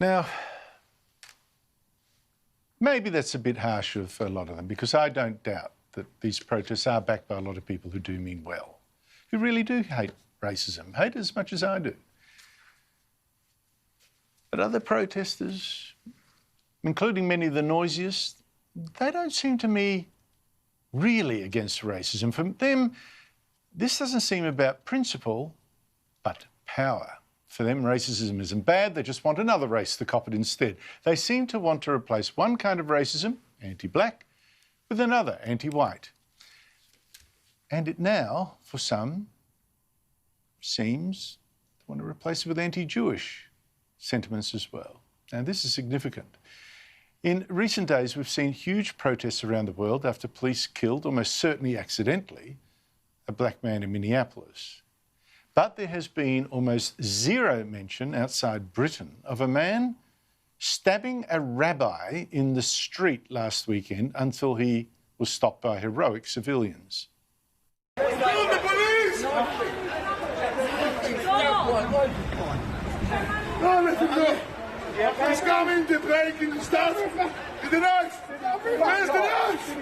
Now, maybe that's a bit harsh of a lot of them, because I don't doubt that these protests are backed by a lot of people who do mean well, who really do hate racism, hate it as much as I do. But other protesters, including many of the noisiest, they don't seem to me really against racism. For them, this doesn't seem about principle, but power. For them, racism isn't bad. They just want another race to cop it instead. They seem to want to replace one kind of racism, anti-black, with another, anti-white. And it now, for some, seems to want to replace it with anti-Jewish sentiments as well. Now, this is significant. In recent days, we've seen huge protests around the world after police killed, almost certainly accidentally, a black man in Minneapolis. But there has been almost zero mention outside Britain of a man stabbing a rabbi in the street last weekend until he was stopped by heroic civilians. Kill the police! No, let him go. He's coming to break in the start. To the knife. Where's the knife?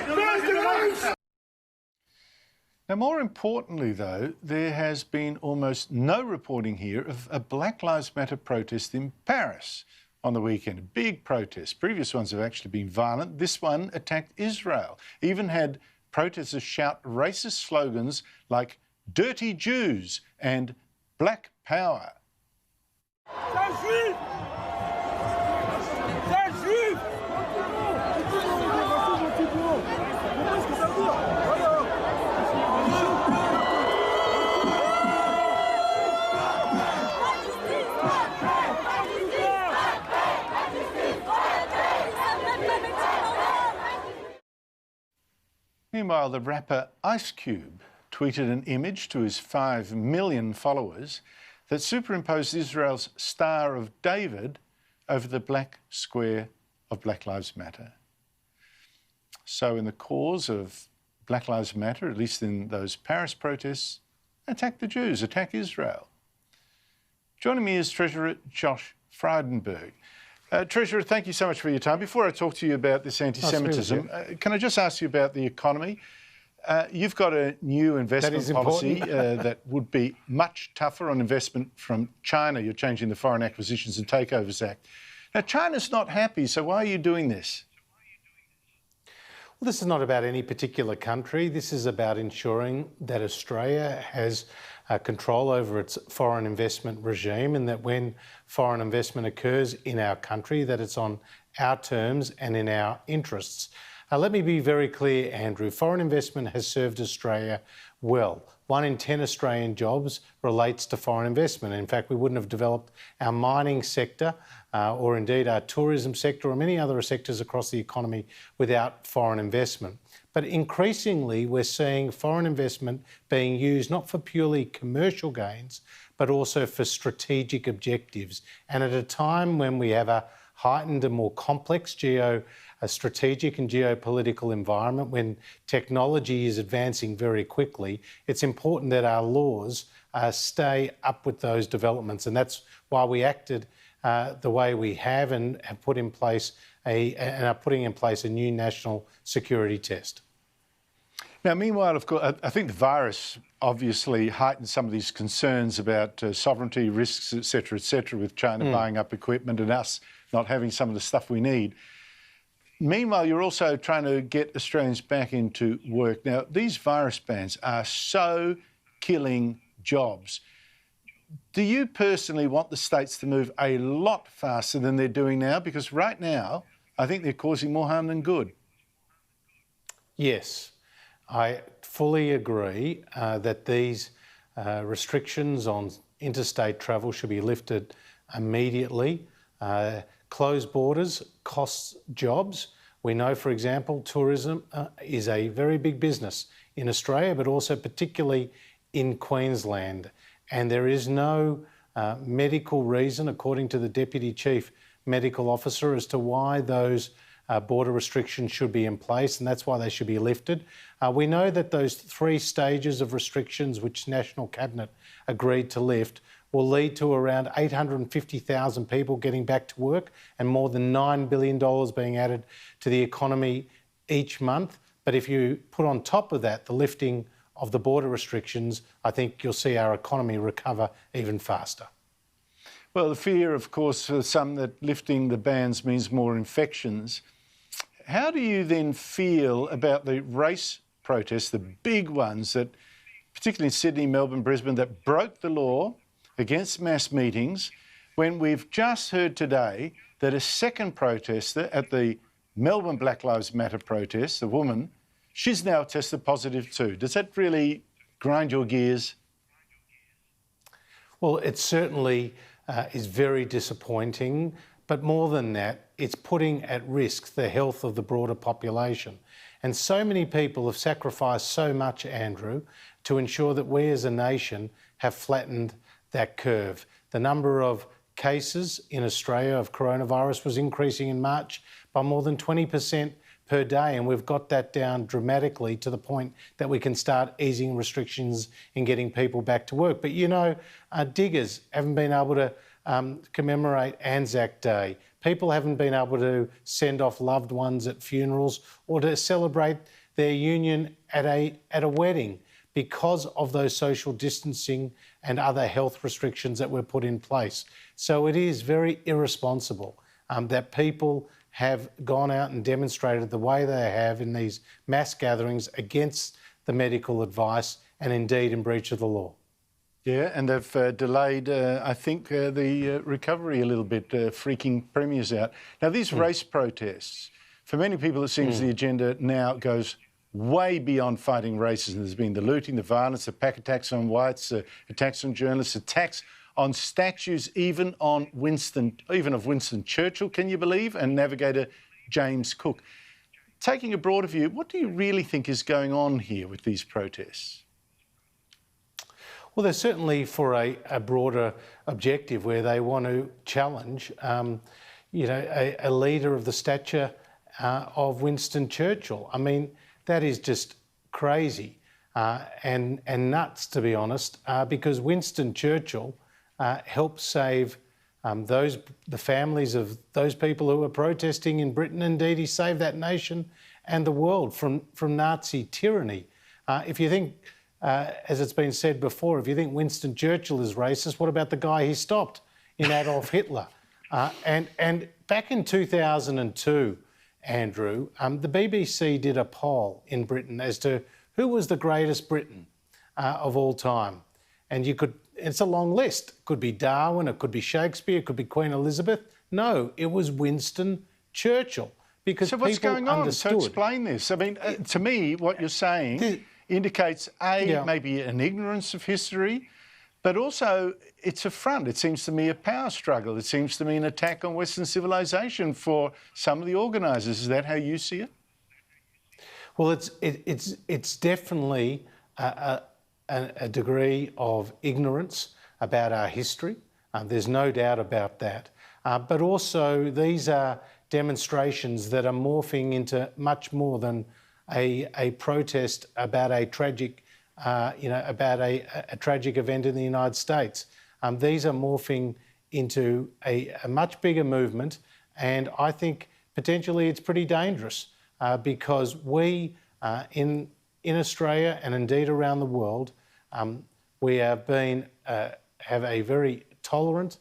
Where's the knife? Now, more importantly, though, there has been almost no reporting here of a Black Lives Matter protest in Paris on the weekend. A big protest. Previous ones have actually been violent. This one attacked Israel. Even had protesters shout racist slogans like "Dirty Jews" and "Black Power." Meanwhile, the rapper Ice Cube tweeted an image to his 5 million followers that superimposed Israel's Star of David over the black square of Black Lives Matter. So in the cause of Black Lives Matter, at least in those Paris protests, attack the Jews, attack Israel. Joining me is Treasurer Josh Frydenberg. Treasurer, thank you so much for your time. Before I talk to you about this anti-Semitism, can I just ask you about the economy? You've got a new investment policy that would be much tougher on investment from China. You're changing the Foreign Acquisitions and Takeovers Act. Now, China's not happy, so why are you doing this? Well, this is not about any particular country. This is about ensuring that Australia has control over its foreign investment regime, and that when foreign investment occurs in our country, that it's on our terms and in our interests. Let me be very clear, Andrew. Foreign investment has served Australia well. 1 in 10 Australian jobs relates to foreign investment. In fact, we wouldn't have developed our mining sector or indeed our tourism sector or many other sectors across the economy without foreign investment. But increasingly, we're seeing foreign investment being used not for purely commercial gains, but also for strategic objectives. And at a time when we have a heightened and more complex strategic and geopolitical environment, when technology is advancing very quickly, it's important that our laws stay up with those developments. And that's why we acted the way we have and have put in place and are putting in place a new national security test. Now, meanwhile, of course, I think the virus obviously heightened some of these concerns about sovereignty risks, et cetera, with China buying up equipment and us not having some of the stuff we need. Meanwhile, you're also trying to get Australians back into work. Now, these virus bans are so killing jobs. Do you personally want the states to move a lot faster than they're doing now? Because right now, I think they're causing more harm than good. Yes, I fully agree that these restrictions on interstate travel should be lifted immediately. Closed borders costs jobs. We know, for example, tourism is a very big business in Australia, but also particularly in Queensland. And there is no medical reason, according to the Deputy Chief Medical Officer, as to why those border restrictions should be in place, and that's why they should be lifted. We know that those 3 stages of restrictions which National Cabinet agreed to lift will lead to around 850,000 people getting back to work and more than $9 billion being added to the economy each month. But if you put on top of that the lifting of the border restrictions, I think you'll see our economy recover even faster. Well, the fear, of course, for some that lifting the bans means more infections. How do you then feel about the race protests, the big ones that, particularly in Sydney, Melbourne, Brisbane, that broke the law against mass meetings, when we've just heard today that a second protester at the Melbourne Black Lives Matter protest, the woman, she's now tested positive too. Does that really grind your gears? Well, it certainly is very disappointing, but more than that, it's putting at risk the health of the broader population. And so many people have sacrificed so much, Andrew, to ensure that we as a nation have flattened that curve. The number of cases in Australia of coronavirus was increasing in March by more than 20% per day, and we've got that down dramatically to the point that we can start easing restrictions in getting people back to work. But you know, diggers haven't been able to commemorate Anzac Day. People haven't been able to send off loved ones at funerals or to celebrate their union at a wedding because of those social distancing and other health restrictions that were put in place. So it is very irresponsible that people have gone out and demonstrated the way they have in these mass gatherings against the medical advice and indeed in breach of the law. Yeah, and they've delayed, I think, the recovery a little bit, freaking premiers out. Now, these race protests, for many people, it seems the agenda now goes way beyond fighting racism. There's been the looting, the violence, the pack attacks on whites, attacks on journalists, attacks on statues, even of Winston Churchill, can you believe, and navigator James Cook. Taking a broader view, what do you really think is going on here with these protests? Well, they're certainly for a broader objective where they want to challenge, a leader of the stature of Winston Churchill. I mean, that is just crazy and nuts, to be honest, because Winston Churchill helped save the families of those people who were protesting in Britain. Indeed, he saved that nation and the world from Nazi tyranny. If you think, as it's been said before, if you think Winston Churchill is racist, what about the guy he stopped in Adolf Hitler? And back in 2002, Andrew, the BBC did a poll in Britain as to who was the greatest Briton of all time. And it's a long list. It could be Darwin, it could be Shakespeare, it could be Queen Elizabeth. No, it was Winston Churchill. Because so what's going on? So explain this. I mean, to me, what you're saying indicates, maybe an ignorance of history, but also it's a front. It seems to me a power struggle. It seems to me an attack on Western civilization for some of the organisers. Is that how you see it? Well, it's definitely a degree of ignorance about our history. There's no doubt about that. But also these are demonstrations that are morphing into much more than a protest about a tragic, about a tragic event in the United States. These are morphing into a much bigger movement, and I think potentially it's pretty dangerous because we in Australia and indeed around the world, we have a very tolerant,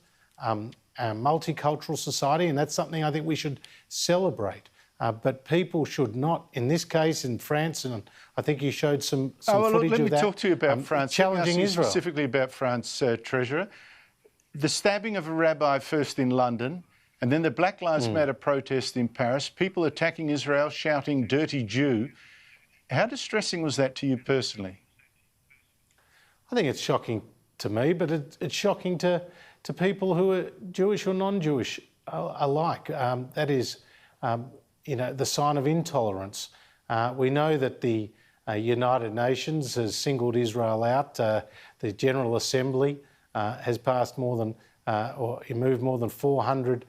multicultural society, and that's something I think we should celebrate. But people should not, in this case in France, and I think you showed some footage let of me that. Talk to you about France. Challenging Israel. Specifically about France, Treasurer. The stabbing of a rabbi first in London, and then the Black Lives Matter protest in Paris, people attacking Israel, shouting "dirty Jew." How distressing was that to you personally? I think it's shocking to me, but it's shocking to people who are Jewish or non-Jewish alike. That is, the sign of intolerance. We know that the United Nations has singled Israel out. The General Assembly has passed moved more than 400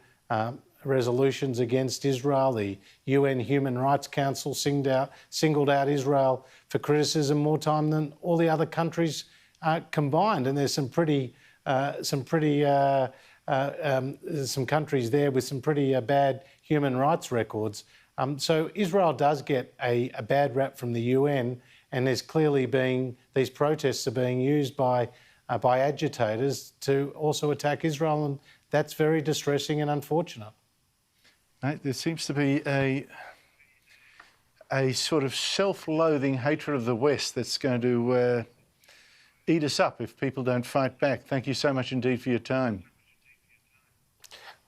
resolutions against Israel. The UN Human Rights Council singled out Israel for criticism more time than all the other countries combined. And there's some pretty some countries there with some pretty bad human rights records. So Israel does get a bad rap from the UN, and there's clearly these protests are being used by agitators to also attack Israel, and that's very distressing and unfortunate. There seems to be a sort of self-loathing hatred of the West that's going to eat us up if people don't fight back. Thank you so much indeed for your time.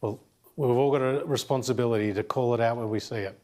Well, we've all got a responsibility to call it out where we see it.